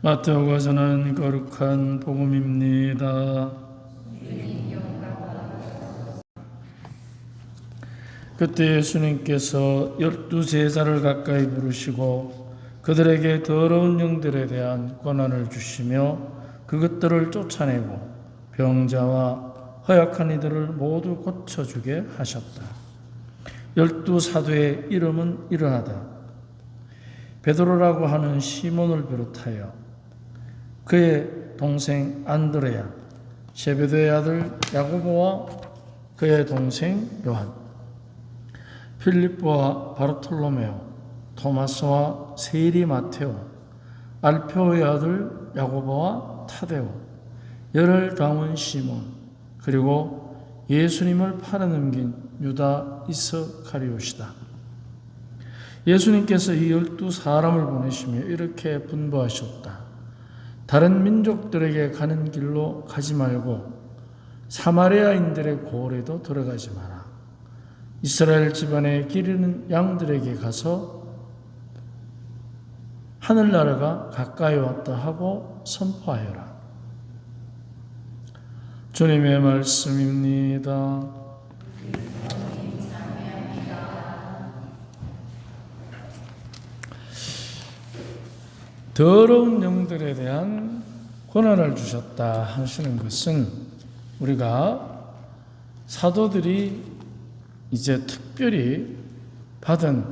마태오가 전한 거룩한 복음입니다. 그때 예수님께서 12제자를 가까이 부르시고 그들에게 더러운 영들에 대한 권한을 주시며 그것들을 쫓아내고 병자와 허약한 이들을 모두 고쳐주게 하셨다. 12사도의 이름은 이러하다. 베드로라고 하는 시몬을 비롯하여 그의 동생 안드레야, 제베데의 아들 야고보와 그의 동생 요한, 필립보와 바르톨로메오, 토마스와 세리 마테오, 알페오의 아들 야고보와 타데오, 열을 담은 시몬, 그리고 예수님을 팔아넘긴 유다 이스카리옷이다. 예수님께서 이 12사람을 보내시며 이렇게 분부하셨다. 다른 민족들에게 가는 길로 가지 말고 사마리아인들의 고을에도 들어가지 마라. 이스라엘 집안에 기르는 양들에게 가서 하늘나라가 가까이 왔다 하고 선포하여라. 주님의 말씀입니다. 더러운 영들에 대한 권한을 주셨다 하시는 것은 우리가 사도들이 이제 특별히 받은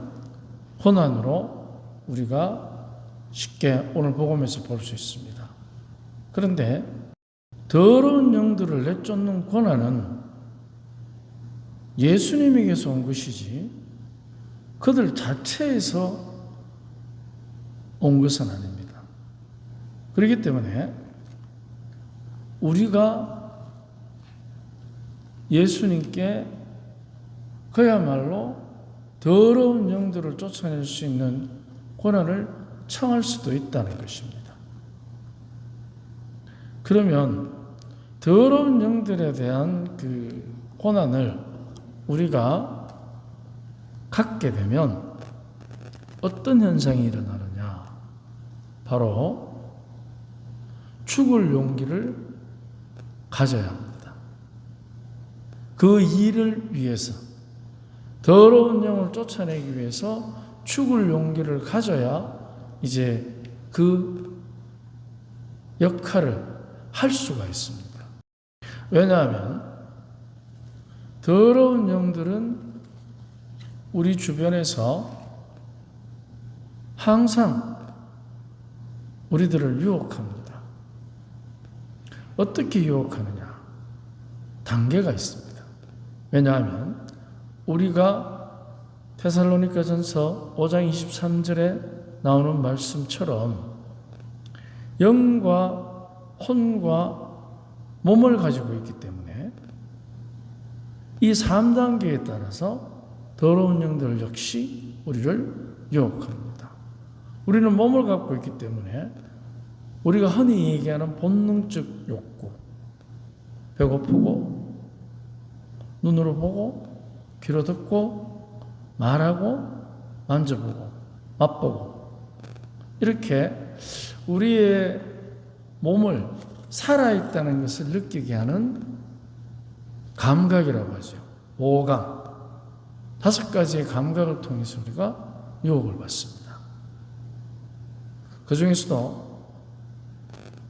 권한으로 우리가 쉽게 오늘 복음에서 볼 수 있습니다. 그런데 더러운 영들을 내쫓는 권한은 예수님에게서 온 것이지 그들 자체에서 온 것은 아닙니다. 그렇기 때문에 우리가 예수님께 그야말로 더러운 영들을 쫓아낼 수 있는 권한을 청할 수도 있다는 것입니다. 그러면 더러운 영들에 대한 그 권한을 우리가 갖게 되면 어떤 현상이 일어나느냐? 바로 죽을 용기를 가져야 합니다. 그 일을 위해서, 더러운 영을 쫓아내기 위해서 죽을 용기를 가져야 이제 그 역할을 할 수가 있습니다. 왜냐하면 더러운 영들은 우리 주변에서 항상 우리들을 유혹합니다. 어떻게 유혹하느냐? 단계가 있습니다. 왜냐하면 우리가 데살로니가전서 5장 23절에 나오는 말씀처럼 영과 혼과 몸을 가지고 있기 때문에 이 3단계에 따라서 더러운 영들 역시 우리를 유혹합니다. 우리는 몸을 갖고 있기 때문에 우리가 흔히 얘기하는 본능적 욕구, 배고프고 눈으로 보고 귀로 듣고 말하고 만져보고 맛보고 이렇게 우리의 몸을 살아있다는 것을 느끼게 하는 감각이라고 하죠. 오감. 5가지의 감각을 통해서 우리가 유혹을 받습니다. 그 중에서도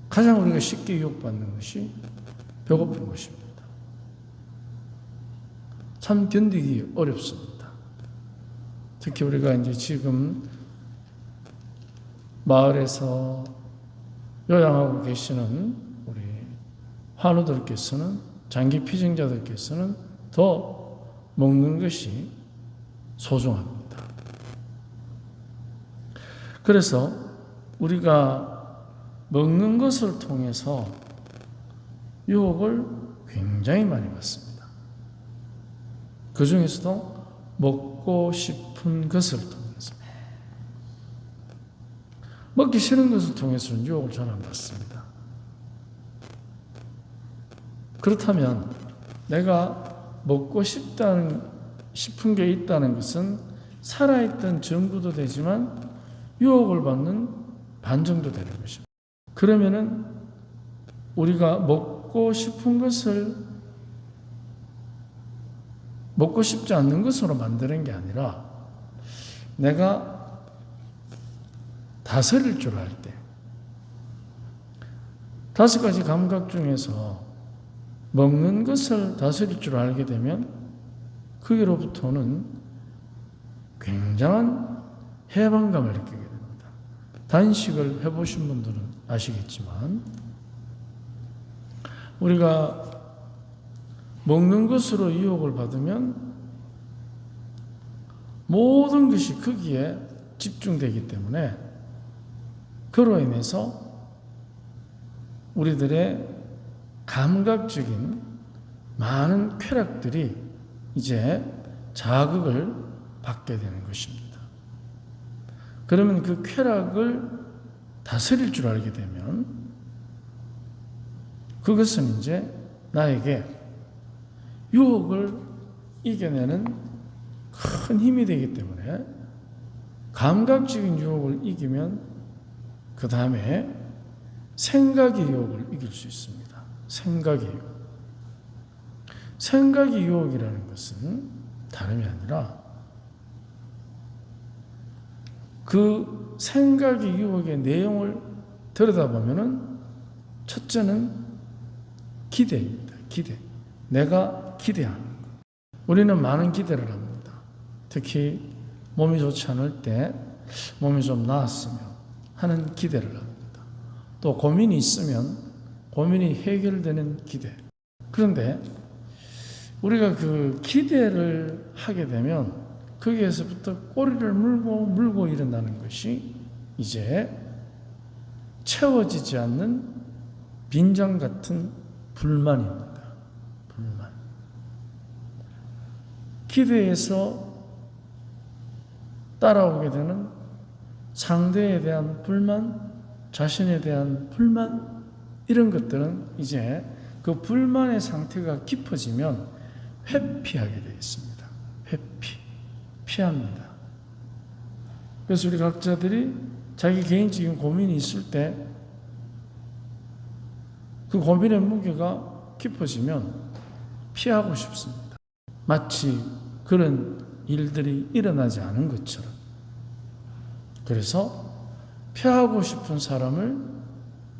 가장 우리가 쉽게 유혹받는 것이 배고픈 것입니다. 참 견디기 어렵습니다. 특히 우리가 이제 지금 마을에서 요양하고 계시는 우리 환우들께서는, 장기 피증자들께서는 더 먹는 것이 소중합니다. 그래서 우리가 먹는 것을 통해서 유혹을 굉장히 많이 받습니다. 그 중에서도 먹고 싶은 것을 통해서, 먹기 싫은 것을 통해서는 유혹을 잘 안 받습니다. 그렇다면 내가 먹고 싶은 게 있다는 것은 살아있던 증거도 되지만 유혹을 받는 반증도 되는 것입니다. 그러면은 우리가 먹고 싶은 것을 먹고 싶지 않는 것으로 만드는 게 아니라 내가 다스릴 줄 알 때 5가지 감각 중에서 먹는 것을 다스릴 줄 알게 되면 거기로부터는 굉장한 해방감을 느끼게 됩니다. 단식을 해보신 분들은 아시겠지만 우리가 먹는 것으로 유혹을 받으면 모든 것이 거기에 집중되기 때문에 그로 인해서 우리들의 감각적인 많은 쾌락들이 이제 자극을 받게 되는 것입니다. 그러면 그 쾌락을 다스릴 줄 알게 되면 그것은 이제 나에게 유혹을 이겨내는 큰 힘이 되기 때문에 감각적인 유혹을 이기면 그 다음에 생각의 유혹을 이길 수 있습니다. 생각의 유혹. 생각의 유혹이라는 것은 다름이 아니라 그 생각의 유혹의 내용을 들여다보면은 첫째는 기대입니다. 기대. 내가 기대하는 것. 우리는 많은 기대를 합니다. 특히 몸이 좋지 않을 때 몸이 좀 나았으면 하는 기대를 합니다. 또 고민이 있으면 고민이 해결되는 기대. 그런데 우리가 그 기대를 하게 되면 거기에서부터 꼬리를 물고 일어나는 것이 이제 채워지지 않는 빈장 같은 불만입니다. 불만. 기대에서 따라오게 되는 상대에 대한 불만, 자신에 대한 불만, 이런 것들은 이제 그 불만의 상태가 깊어지면 회피하게 되어 있습니다. 피합니다. 그래서 우리 각자들이 자기 개인적인 고민이 있을 때 그 고민의 무게가 깊어지면 피하고 싶습니다. 마치 그런 일들이 일어나지 않은 것처럼. 그래서 피하고 싶은 사람을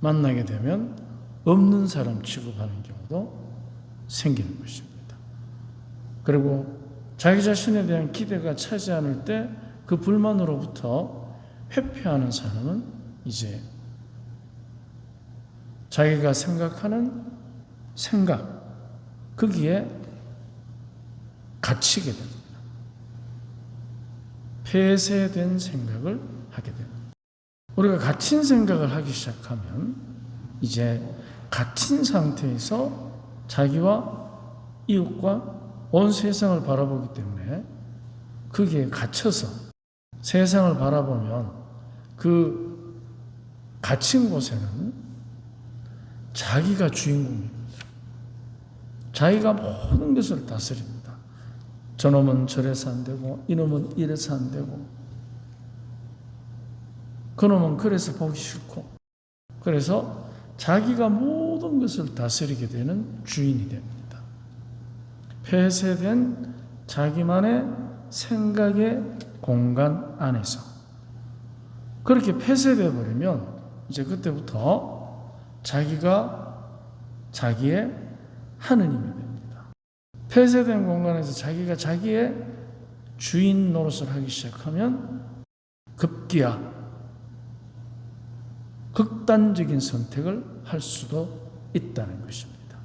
만나게 되면 없는 사람 취급하는 경우도 생기는 것입니다. 그리고 자기 자신에 대한 기대가 차지 않을 때 그 불만으로부터 회피하는 사람은 이제 자기가 생각하는 생각, 거기에 갇히게 됩니다. 폐쇄된 생각을 하게 됩니다. 우리가 갇힌 생각을 하기 시작하면 이제 갇힌 상태에서 자기와 이웃과 온 세상을 바라보기 때문에 거기에 갇혀서 세상을 바라보면 그 갇힌 곳에는 자기가 주인공입니다. 자기가 모든 것을 다스립니다. 저놈은 저래서 안 되고 이놈은 이래서 안 되고 그놈은 그래서 보기 싫고, 그래서 자기가 모든 것을 다스리게 되는 주인이 됩니다. 폐쇄된 자기만의 생각의 공간 안에서 그렇게 폐쇄되어 버리면 이제 그때부터 자기가 자기의 하느님이 됩니다. 폐쇄된 공간에서 자기가 자기의 주인 노릇을 하기 시작하면 급기야 극단적인 선택을 할 수도 있다는 것입니다.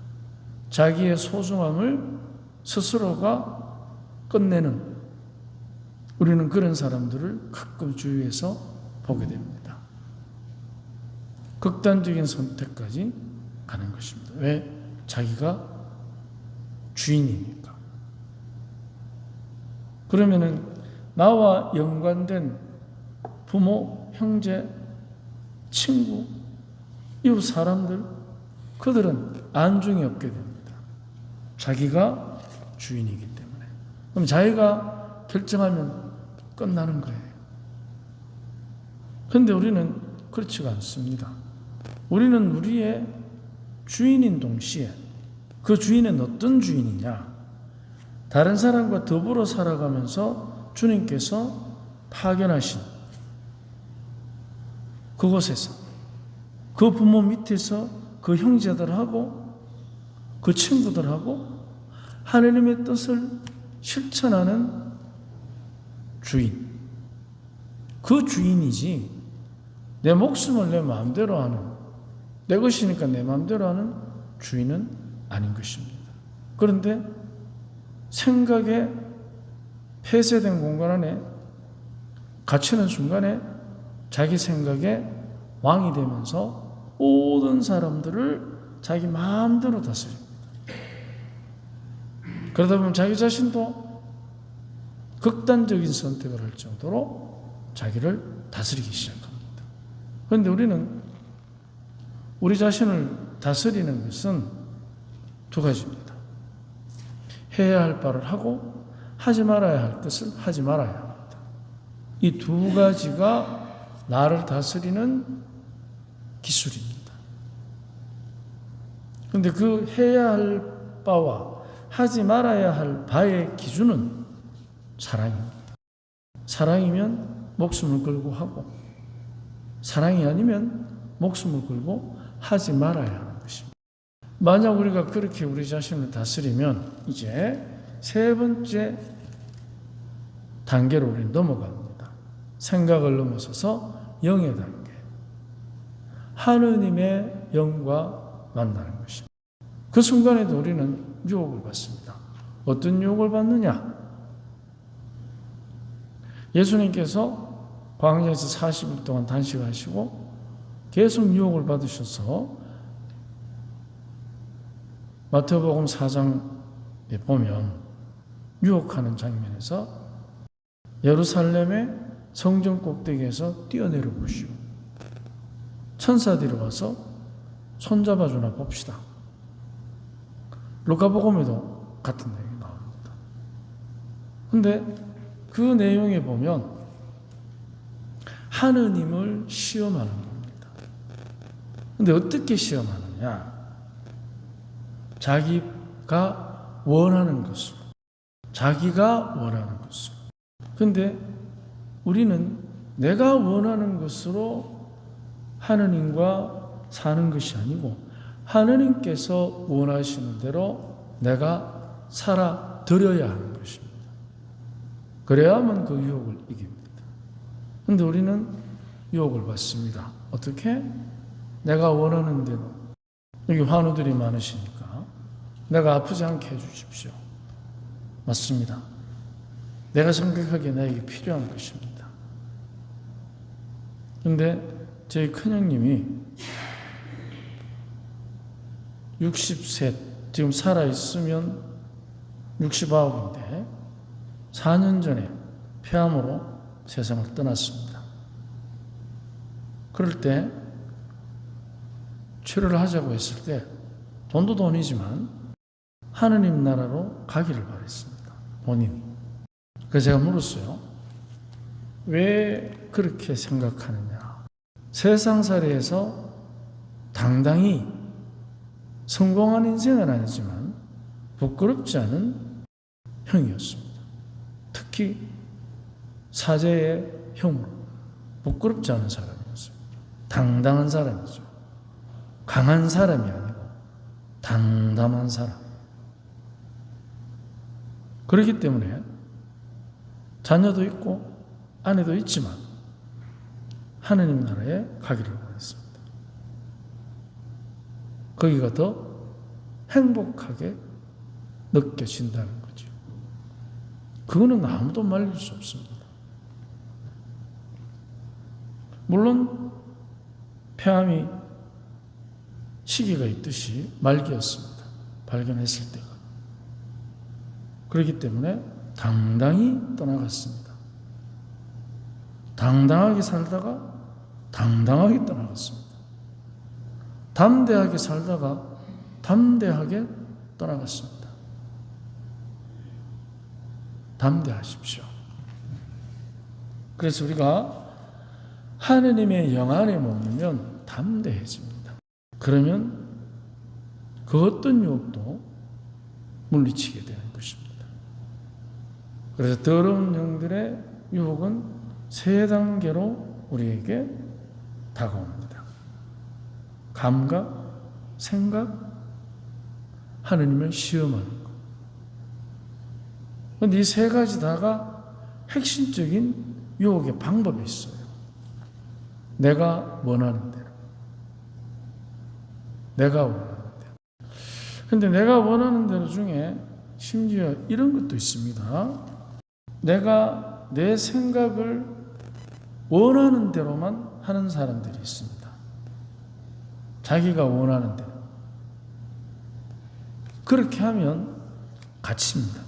자기의 소중함을 스스로가 끝내는, 우리는 그런 사람들을 가끔 주위에서 보게 됩니다. 극단적인 선택까지 가는 것입니다. 왜? 자기가 주인이니까. 그러면은 나와 연관된 부모, 형제, 친구, 이웃 사람들, 그들은 안중이 없게 됩니다. 자기가 주인이기 때문에. 그럼 자기가 결정하면 끝나는 거예요. 그런데 우리는 그렇지가 않습니다. 우리는 우리의 주인인 동시에 그 주인은 어떤 주인이냐? 다른 사람과 더불어 살아가면서 주님께서 파견하신 그곳에서 그 부모 밑에서 그 형제들하고 그 친구들하고 하나님의 뜻을 실천하는 주인. 그 주인이지 내 목숨을 내 마음대로 하는, 내 것이니까 내 마음대로 하는 주인은 아닌 것입니다. 그런데 생각에 폐쇄된 공간 안에 갇히는 순간에 자기 생각에 왕이 되면서 모든 사람들을 자기 마음대로 다스립니다. 그러다 보면 자기 자신도 극단적인 선택을 할 정도로 자기를 다스리기 시작합니다. 그런데 우리는 우리 자신을 다스리는 것은 두 가지입니다. 해야 할 바를 하고 하지 말아야 할 것을 하지 말아야 합니다. 이 두 가지가 나를 다스리는 기술입니다. 그런데 그 해야 할 바와 하지 말아야 할 바의 기준은 사랑입니다. 사랑이면 목숨을 걸고 하고, 사랑이 아니면 목숨을 걸고 하지 말아야 하는 것입니다. 만약 우리가 그렇게 우리 자신을 다스리면 이제 세 번째 단계로 우리는 넘어갑니다. 생각을 넘어서서 영의 단계. 하느님의 영과 만나는 것입니다. 그 순간에도 우리는 유혹을 받습니다. 어떤 유혹을 받느냐? 예수님께서 광야에서 40일 동안 단식하시고 계속 유혹을 받으셔서 마태복음 4장에 보면 유혹하는 장면에서 예루살렘의 성전 꼭대기에서 뛰어내려 보시오. 천사들이 와서 손잡아주나 봅시다. 루카복음에도 같은 내용이 나옵니다. 그런데 그 내용에 보면 하느님을 시험하는 겁니다. 그런데 어떻게 시험하느냐? 자기가 원하는 것으로. 자기가 원하는 것으로. 그런데 우리는 내가 원하는 것으로 하느님과 사는 것이 아니고 하느님께서 원하시는 대로 내가 살아드려야 하는 것입니다. 그래야만 그 유혹을 이깁니다. 그런데 우리는 유혹을 받습니다. 어떻게? 내가 원하는 대로. 여기 환우들이 많으시니까 내가 아프지 않게 해주십시오. 맞습니다. 내가 생각하기에 나에게 필요한 것입니다. 그런데 저희 큰형님이 60세, 지금 살아있으면 69인데 4년 전에 폐암으로 세상을 떠났습니다. 그럴 때 치료를 하자고 했을 때 돈도 돈이지만 하느님 나라로 가기를 바랬습니다. 본인이. 그래서 제가 물었어요. 왜 그렇게 생각하느냐? 세상살이에서 당당히 성공한 인생은 아니지만 부끄럽지 않은 형이었습니다. 특히 사제의 형으로 부끄럽지 않은 사람이었습니다. 당당한 사람이죠. 강한 사람이 아니고 담담한 사람. 그렇기 때문에 자녀도 있고 아내도 있지만 하느님 나라에 가기를 원했습니다. 거기가 더 행복하게 느껴진다는 거죠. 그거는 아무도 말릴 수 없습니다. 물론 폐암이 시기가 있듯이 말기였습니다. 발견했을 때가. 그렇기 때문에 당당히 떠나갔습니다. 당당하게 살다가 당당하게 떠나갔습니다. 담대하게 살다가 담대하게 떠나갔습니다. 담대하십시오. 그래서 우리가 하느님의 영 안에 머물면 담대해집니다. 그러면 그 어떤 유혹도 물리치게 되는 것입니다. 그래서 더러운 영들의 유혹은 세 단계로 우리에게 다가옵니다. 감각, 생각, 하느님을 시험하는 것. 그런데 이 세 가지 다가 핵심적인 유혹의 방법이 있어요. 내가 원하는 대로. 내가 원하는 대로. 그런데 내가 원하는 대로 중에 심지어 이런 것도 있습니다. 내가 내 생각을 원하는 대로만 하는 사람들이 있습니다. 자기가 원하는 대로. 그렇게 하면 갇힙니다.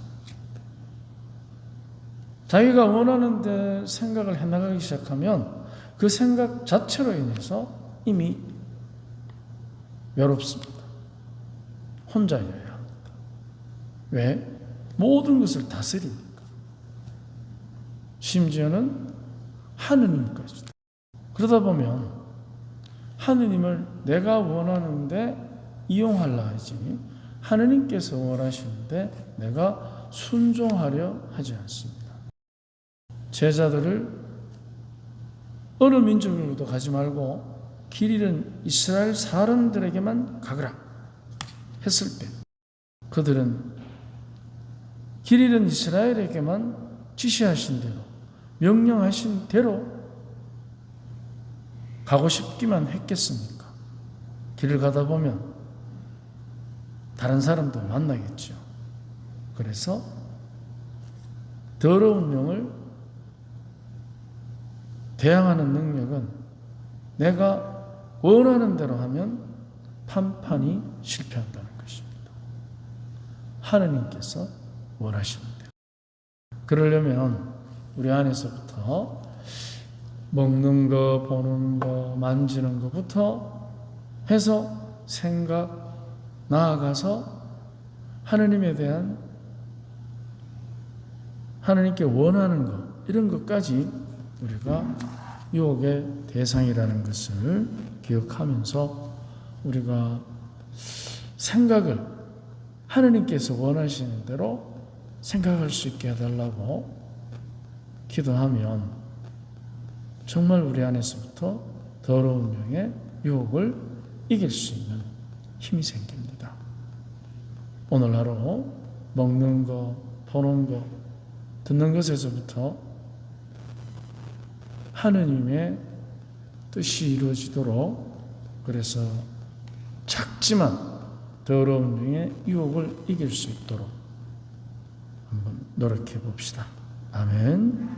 자기가 원하는 데 생각을 해나가기 시작하면 그 생각 자체로 인해서 이미 외롭습니다. 혼자여야 합니다. 왜? 모든 것을 다스리니까. 심지어는 하느님까지. 그러다 보면 하느님을 내가 원하는데 이용하려 하지 하느님께서 원하시는데 내가 순종하려 하지 않습니다. 제자들을 어느 민족으로도 가지 말고 길 잃은 이스라엘 사람들에게만 가거라 했을 때 그들은 길 잃은 이스라엘에게만 지시하신 대로 명령하신 대로 가고 싶기만 했겠습니까? 길을 가다 보면 다른 사람도 만나겠죠. 그래서 더러운 영을 대항하는 능력은 내가 원하는 대로 하면 판판이 실패한다는 것입니다. 하느님께서 원하시는 대로. 그러려면 우리 안에서부터 먹는 거, 보는 거, 만지는 것부터 해서 생각, 나아가서 하느님에 대한 하느님께 원하는 것 이런 것까지 우리가 유혹의 대상이라는 것을 기억하면서 우리가 생각을 하느님께서 원하시는 대로 생각할 수 있게 해달라고 기도하면 정말 우리 안에서부터 더러운 영의 유혹을 이길 수 있는 힘이 생깁니다. 오늘 하루 먹는 거, 보는 거, 듣는 것에서부터 하느님의 뜻이 이루어지도록 그래서 작지만 더러운 영의 유혹을 이길 수 있도록 한번 노력해 봅시다. 아멘.